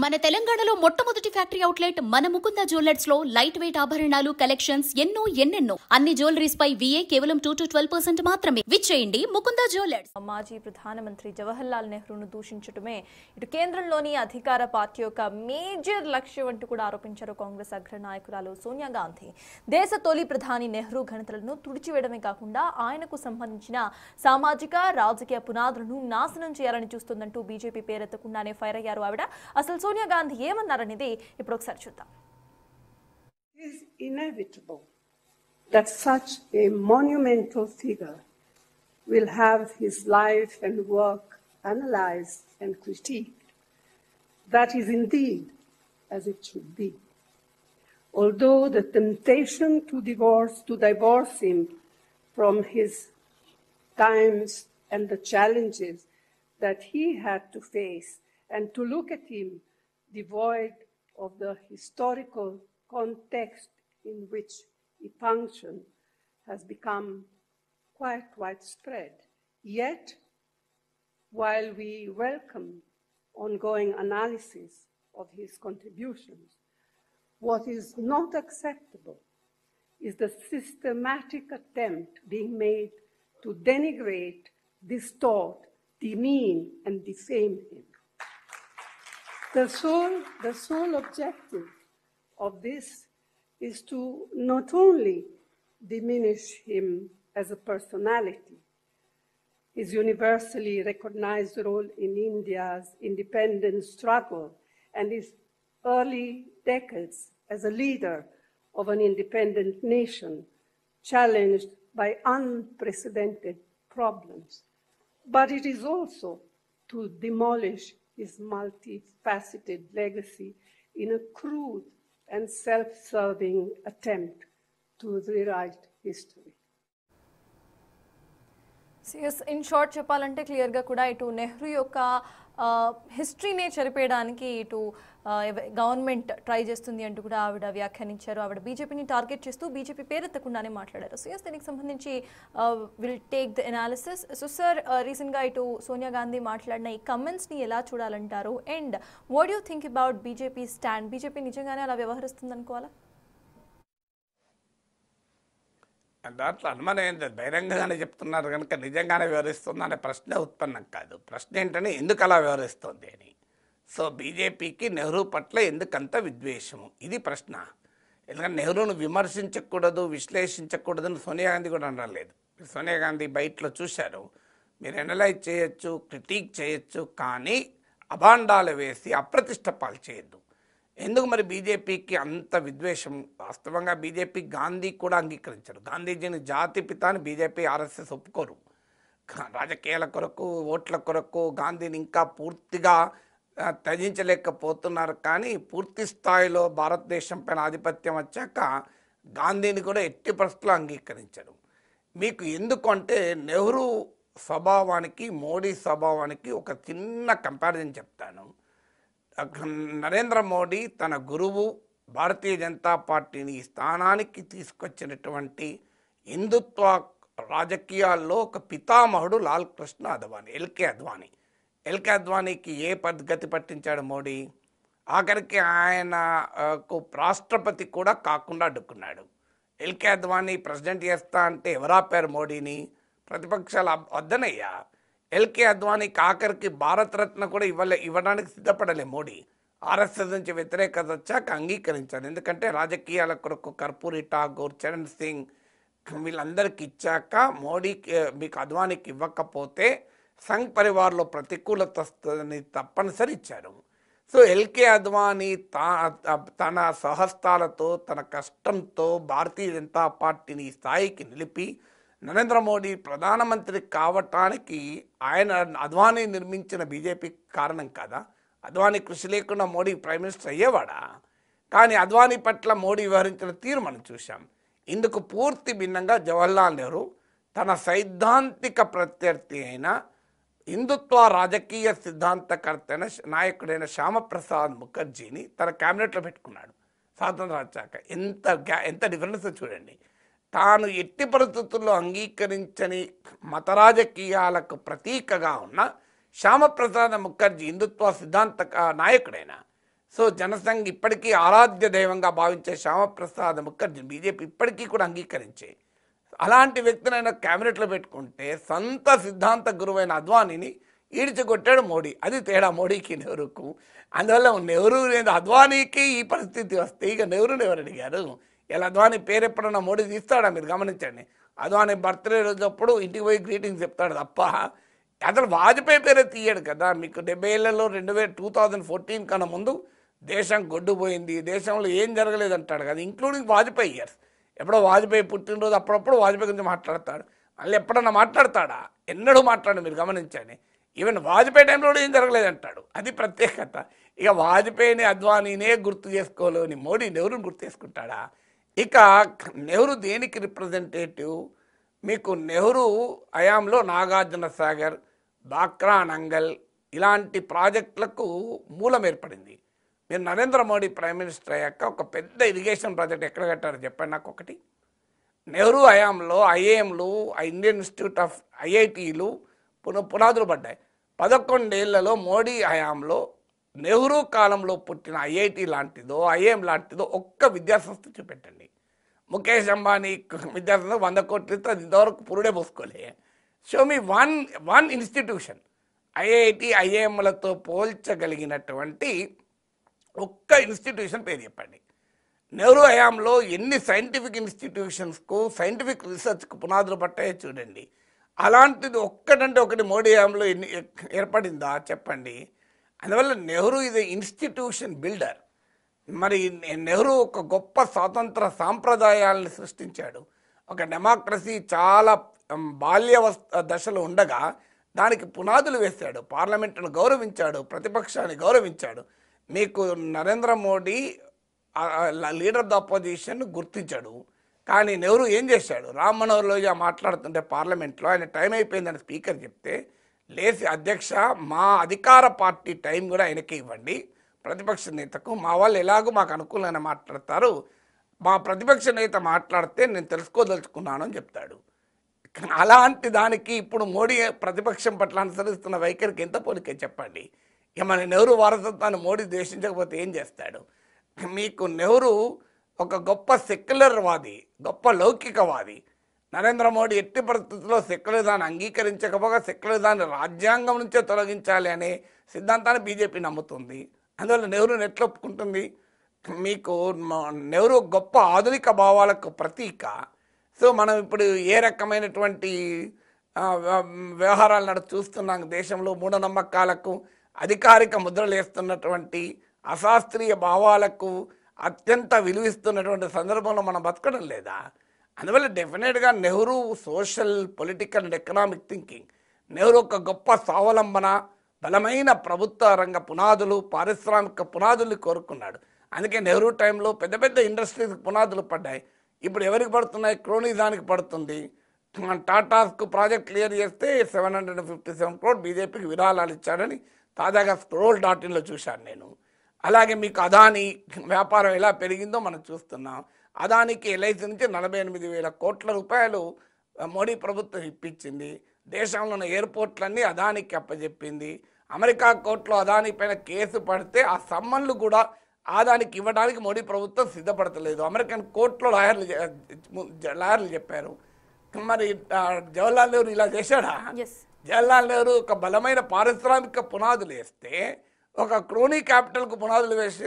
మన తెలంగాణలో మొట్టమొదటి ఫ్యాక్టరీ అవుట్లెట్ మన ముకుంద జ్యువెలర్స్ లో లైట్ వెయిట్ ఆభరణాలు కలెక్షన్స్ ఎన్నెన్నో అన్ని జ్యువెలరీస్ పై VA కేవలం 2 to 12% మాత్రమే. విచ్చేయండి ముకుంద జ్యువెలర్స్. మాజీ ప్రధానమంత్రి జవహర్లాల్ నెహ్రూను దూషించడమే ఇటు కేంద్రంలోని అధికార పార్టీ యొక్క మేజర్ లక్ష్యం అంటూ కూడా ఆరోపించారు కాంగ్రెస్ అగ్ర నాయకురాలు సోనియా గాంధీ. దేశ తొలి ప్రధాని నెహ్రూ ఘనతలను తుడిచివేయడమే కాకుండా ఆయనకు సంబంధించిన సామాజిక రాజకీయ పునాదులను నాశనం చేయాలని చూస్తుందంటూ బీజేపీ పేరెత్తకుండానే ఫైర్ అయ్యారు ఆవిడ. అసలు సోనియా గాంధీ ఏమన్నారనేది ఇప్పుడు ఒకసారి చూద్దాం. It is inevitable that such a monumental figure will have his life and work analyzed and critiqued. That is indeed as it should be. Although the temptation to divorce him from his times and the challenges that he had to face, and to look at him devoid of the historical context in which he functioned has become quite widespread. Yet, while we welcome ongoing analysis of his contributions, what is not acceptable is the systematic attempt being made to denigrate, distort, demean, and defame him. The sole objective of this is to not only diminish him as a personality, his universally recognized role in India's independence struggle, and his early decades as a leader of an independent nation challenged by unprecedented problems, but it is also to demolish his multifaceted legacy in a crude and self-serving attempt to rewrite history. In short చెప్పాలంటే క్లియర్గా కూడా ఇటు నెహ్రూ యొక్క హిస్టరీనే చెరిపేయడానికి ఇటు government try చేస్తుంది అంటూ కూడా ఆవిడ వ్యాఖ్యానించారు. ఆవిడ బీజేపీని టార్గెట్ చేస్తూ బీజేపీ పేరెత్తకుండానే మాట్లాడారు. సో దీనికి సంబంధించి will take the analysis. So sir, రీసెంట్గా ఇటు సోనియా గాంధీ మాట్లాడిన ఈ కమెంట్స్ని ఎలా చూడాలంటారు? And what you think about BJP stand? BJP నిజంగానే అలా వ్యవహరిస్తుంది అనుకోవాలా? దాంట్లో అనుమానం ఏంటి, బహిరంగంగానే చెప్తున్నారు కనుక నిజంగానే వివరిస్తుందనే ప్రశ్న ఉత్పన్నం కాదు. ప్రశ్న ఏంటంటే ఎందుకు అలా వివరిస్తుంది అని. సో బీజేపీకి నెహ్రూ పట్ల ఎందుకంత విద్వేషము, ఇది ప్రశ్న. ఎందుకంటే నెహ్రూను విమర్శించకూడదు, విశ్లేషించకూడదని సోనియా గాంధీ కూడా అనలేదు. సోనియా గాంధీ బయటలో చూశారు, మీరు ఎనలైజ్ చేయొచ్చు, క్రిటిక్ చేయొచ్చు, కానీ అభాండాలు వేసి అప్రతిష్ట పాలు చేయొద్దు. ఎందుకు మరి బీజేపీకి అంత విద్వేషం? వాస్తవంగా బీజేపీ గాంధీ కూడా అంగీకరించారు. గాంధీజీని జాతిపిత అని బీజేపీ RSS ఒప్పుకోరు. రాజకీయాల కొరకు, ఓట్ల కొరకు గాంధీని ఇంకా పూర్తిగా త్యజించలేకపోతున్నారు. కానీ పూర్తి స్థాయిలో భారతదేశం పైన ఆధిపత్యం వచ్చాక గాంధీని కూడా ఎట్టి పరిస్థితుల్లో అంగీకరించారు. మీకు ఎందుకు అంటే నెహ్రూ స్వభావానికి మోడీ స్వభావానికి ఒక చిన్న కంపారిజన్ చెప్తాను. నరేంద్ర మోడీ తన గురువు భారతీయ జనతా పార్టీని ఈ స్థానానికి తీసుకొచ్చినటువంటి హిందుత్వ రాజకీయాల్లో ఒక పితామహుడు లాల్ కృష్ణ అద్వానీ, ఎల్కే అద్వానీకి ఏ పద్ధతి పట్టించాడు మోడీ? ఆఖరికి ఆయనకు రాష్ట్రపతి కూడా కాకుండా అడ్డుకున్నాడు. ఎల్కే అద్వానీ ప్రెసిడెంట్ చేస్తా అంటే ఎవరాపారు మోడీని? ప్రతిపక్షాలు వద్దనయ్యా. ఎల్కే అద్వానీకి ఆఖరికి భారతరత్న కూడా ఇవ్వడానికి సిద్ధపడలే మోడీ. RSS నుంచి వ్యతిరేకత వచ్చాక అంగీకరించారు. ఎందుకంటే రాజకీయాల కొరకు కర్పూరి ఠాగూర్, చరణ్ సింగ్ వీళ్ళందరికీ ఇచ్చాక మోడీకి మీకు అద్వానీకి ఇవ్వకపోతే సంఘ్ పరివార్లో ప్రతికూలత వస్తుందని తప్పనిసరి ఇచ్చారు. సో ఎల్కే అద్వానీ తన స్వహస్తాలతో, తన కష్టంతో భారతీయ జనతా పార్టీని ఈ స్థాయికి నిలిపి నరేంద్ర మోడీ ప్రధానమంత్రి కావటానికి ఆయన అద్వానీ నిర్మించిన బీజేపీ కారణం కదా. అద్వానీ కృషి లేకుండా మోడీ ప్రైమ్ మినిస్టర్ అయ్యేవాడా? కానీ అద్వానీ పట్ల మోడీ వ్యవహరించిన తీరు మనం చూసాం. ఇందుకు పూర్తి భిన్నంగా జవహర్లాల్ నెహ్రూ తన సైద్ధాంతిక ప్రత్యర్థి అయిన హిందుత్వ రాజకీయ సిద్ధాంతకర్త అయిన నాయకుడైన శ్యామప్రసాద్ ముఖర్జీని తన క్యాబినెట్లో పెట్టుకున్నాడు. స్వాతంత్రం వచ్చాక ఎంత డిఫరెన్స్ చూడండి. తాను ఎట్టి పరిస్థితుల్లో అంగీకరించని మత రాజకీయాలకు ప్రతీకగా ఉన్న శ్యామప్రసాద్ ముఖర్జీ హిందుత్వ సిద్ధాంత నాయకుడైన సో జనసంఘ్ ఇప్పటికీ ఆరాధ్య దైవంగా భావించే శ్యామప్రసాద్ ముఖర్జీ బీజేపీ ఇప్పటికీ కూడా అంగీకరించే అలాంటి వ్యక్తిని ఆయన క్యాబినెట్లో పెట్టుకుంటే సొంత సిద్ధాంత గురువైన అద్వానీని ఈడ్చికొట్టాడు మోడీ. అది తేడా మోడీకి నెహ్రూకు. అందువల్ల నెహ్రూ లేదు అద్వానీకి ఈ పరిస్థితి వస్తే ఇక నెహ్రూని ఎవరు అడిగారు? ఇలా అద్వానీ పేరు ఎప్పుడన్నా మోడీ తీస్తాడా? మీరు గమనించండి. అద్వానీ బర్త్డే రోజు అప్పుడు ఇంటికి పోయి గ్రీటింగ్స్ చెప్తాడు తప్ప అసలు వాజ్పేయి పేరే తీయడు కదా. మీకు 70 ఏళ్లలో 2014 కన్నా ముందు దేశం గొడ్డుపోయింది, దేశంలో ఏం జరగలేదంటాడు కదా, ఇంక్లూడింగ్ వాజ్పేయి ఇయర్స్. ఎప్పుడో వాజ్పేయి పుట్టినరోజు అప్పుడప్పుడు వాజ్పేయి గురించి మాట్లాడతాడు. మళ్ళీ ఎప్పుడన్నా మాట్లాడతాడా? ఎన్నడూ మాట్లాడు. మీరు గమనించండి. ఈవెన్ వాజ్పేయి టైంలో కూడా ఏం జరగలేదంటాడు. అది ప్రత్యేకత. ఇక వాజ్పేయిని అద్వానీనే గుర్తు చేసుకోలేని మోడీ నెహ్రూని గుర్తు చేసుకుంటాడా? ఇక నెహ్రూ దేనికి రిప్రజెంటేటివ్? మీకు నెహ్రూ హయాంలో నాగార్జున సాగర్, బాక్రా నంగల్ ఇలాంటి ప్రాజెక్టులకు మూలం ఏర్పడింది. మీరు నరేంద్ర మోడీ ప్రైమ్ మినిస్టర్ అయ్యాక ఒక పెద్ద ఇరిగేషన్ ప్రాజెక్ట్ ఎక్కడ కట్టారో చెప్పండి నాకు ఒకటి. నెహ్రూ హయాంలో ఐఏఎంలు, ఇండియన్ ఇన్స్టిట్యూట్ ఆఫ్ ఐఐటీలు పునాదులు పడ్డాయి. 11 ఏళ్లలో మోడీ హయాంలో నెహ్రూ కాలంలో పుట్టిన ఐఐటి లాంటిదో ఐఏఎం లాంటిదో ఒక్క విద్యాసంస్థ చూపెట్టండి. ముఖేష్ అంబానీ విద్యాసంస్థ 100 కోట్లు ఇస్తే అది ఇంతవరకు పురుడే పోసుకోలే. Show me one institution IIT ఐఏఎంలతో పోల్చగలిగినటువంటి ఒక్క ఇన్స్టిట్యూషన్ పేరు చెప్పండి. నెహ్రూ హయాంలో ఎన్ని సైంటిఫిక్ ఇన్స్టిట్యూషన్స్కు సైంటిఫిక్ రీసెర్చ్కు పునాదులు పట్టాయో చూడండి. అలాంటిది ఒక్కటంటే ఒకటి మోడీ హయాంలో ఎన్ని ఏర్పడిందా చెప్పండి. అందువల్ల నెహ్రూ ఇది ఇన్స్టిట్యూషన్ బిల్డర్. మరి నెహ్రూ ఒక గొప్ప స్వాతంత్ర సాంప్రదాయాలను సృష్టించాడు. ఒక డెమోక్రసీ చాలా దశలో ఉండగా దానికి పునాదులు వేశాడు. పార్లమెంటును గౌరవించాడు, ప్రతిపక్షాన్ని గౌరవించాడు. మీకు Narendra Modi leader of the opposition గుర్తించాడు. కానీ నెహ్రూ ఏం చేశాడు? రామ్ మనోహర్ లోహియా మాట్లాడుతుంటే పార్లమెంట్లో ఆయన టైం అయిపోయిందని స్పీకర్ చెప్తే లేచి అధ్యక్ష మా అధికార పార్టీ టైం కూడా ఆయనకే ఇవ్వండి, ప్రతిపక్ష నేతకు. మా వాళ్ళు ఎలాగో మాకు అనుకూలంగా మాట్లాడతారు, మా ప్రతిపక్ష నేత మాట్లాడితే నేను తెలుసుకోదలుచుకున్నాను అని చెప్తాడు. అలాంటి దానికి ఇప్పుడు మోడీ ప్రతిపక్షం పట్ల అనుసరిస్తున్న వైఖరికి ఎంత పోలికే చెప్పండి. ఇక మన నెహ్రూ వారసత్వాన్ని మోడీ ద్వేషించకపోతే ఏం చేస్తాడు? మీకు నెహ్రూ ఒక గొప్ప సెక్యులర్వాది, గొప్ప లౌకికవాది. నరేంద్ర మోడీ ఎట్టి పరిస్థితుల్లో సెక్యులరిజాన్ని అంగీకరించకపోగా సెక్యులరిజాన్ని రాజ్యాంగం నుంచే తొలగించాలి అనే సిద్ధాంతాన్ని బీజేపీ నమ్ముతుంది. అందువల్ల నెహ్రూని ఎట్లా ఒప్పుకుంటుంది? మీకు నెహ్రూ గొప్ప ఆధునిక భావాలకు ప్రతీక. సో మనం ఇప్పుడు ఏ రకమైనటువంటి వ్యవహారాలు చూస్తున్నాం దేశంలో, మూఢనమ్మకాలకు అధికారిక ముద్రలు వేస్తున్నటువంటి అశాస్త్రీయ భావాలకు అత్యంత విలువిస్తున్నటువంటి సందర్భంలో మనం బతకడం లేదా? అందువల్ల డెఫినెట్గా Nehru social, political and economic thinking. Nehru ఒక గొప్ప స్వావలంబన, బలమైన ప్రభుత్వ రంగ పునాదులు, పారిశ్రామిక పునాదులు కోరుకున్నాడు. అందుకే నెహ్రూ టైంలో పెద్ద పెద్ద ఇండస్ట్రీస్కి పునాదులు పడ్డాయి. ఇప్పుడు ఎవరికి పడుతున్నాయి? క్రోనిజానికి పడుతుంది. టాటాస్కు ప్రాజెక్ట్ క్లియర్ చేస్తే 757 crore బీజేపీకి విరాళాలు ఇచ్చాడని తాజాగా scroll.in చూశాను నేను. అలాగే మీకు అదానీ వ్యాపారం ఎలా పెరిగిందో మనం చూస్తున్నాం. అదానికి ఎల్ఐసి నుంచి 48,000 కోట్ల రూపాయలు మోడీ ప్రభుత్వం ఇప్పించింది. దేశంలో ఉన్న ఎయిర్పోర్ట్లన్నీ అదానికి అప్పచెప్పింది. అమెరికా కోర్టులో అదానీ పైన కేసు పడితే ఆ సమ్మన్లు కూడా అదానికి ఇవ్వడానికి మోడీ ప్రభుత్వం సిద్ధపడతలేదు. అమెరికన్ కోర్టులో లాయర్లు చెప్పారు. మరి జవహర్లాల్ నెహ్రూ ఇలా చేశాడా? జవహర్లాల్ నెహ్రూ ఒక బలమైన పారిశ్రామిక పునాదులు వేస్తే ఒక క్రోనీ క్యాపిటల్కు పునాదులు వేసి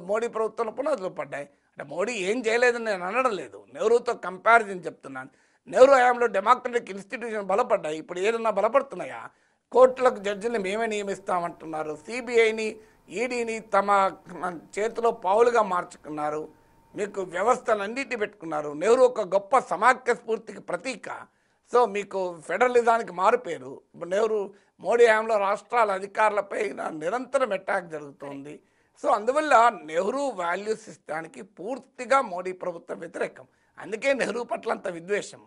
మోడీ ప్రభుత్వంలో పునాదులు పడ్డాయి. అంటే మోడీ ఏం చేయలేదని నేను అనడం లేదు, నెహ్రూతో కంపారిజన్ చెప్తున్నాను. నెహ్రూ హయాంలో డెమోక్రటిక్ ఇన్స్టిట్యూషన్ బలపడ్డాయి. ఇప్పుడు ఏదన్నా బలపడుతున్నాయా? కోర్టులకు జడ్జిని మేమే నియమిస్తామంటున్నారు. సిబిఐని, ఈడీని తమ చేతిలో పావులుగా మార్చుకున్నారు. మీకు వ్యవస్థలన్నిటి పెట్టుకున్నారు. నెహ్రూ ఒక గొప్ప సమాఖ్య స్ఫూర్తికి ప్రతీక. సో మీకు ఫెడరలిజానికి మారుపేరు. నెహ్రూ మోడీ హయాంలో రాష్ట్రాల అధికారులపై నిరంతరం అటాక్ జరుగుతోంది. సో అందువల్ల నెహ్రూ వాల్యూస్ సిస్టానికి పూర్తిగా మోడీ ప్రభుత్వం వ్యతిరేకం. అందుకే నెహ్రూ పట్ల అంత విద్వేషం.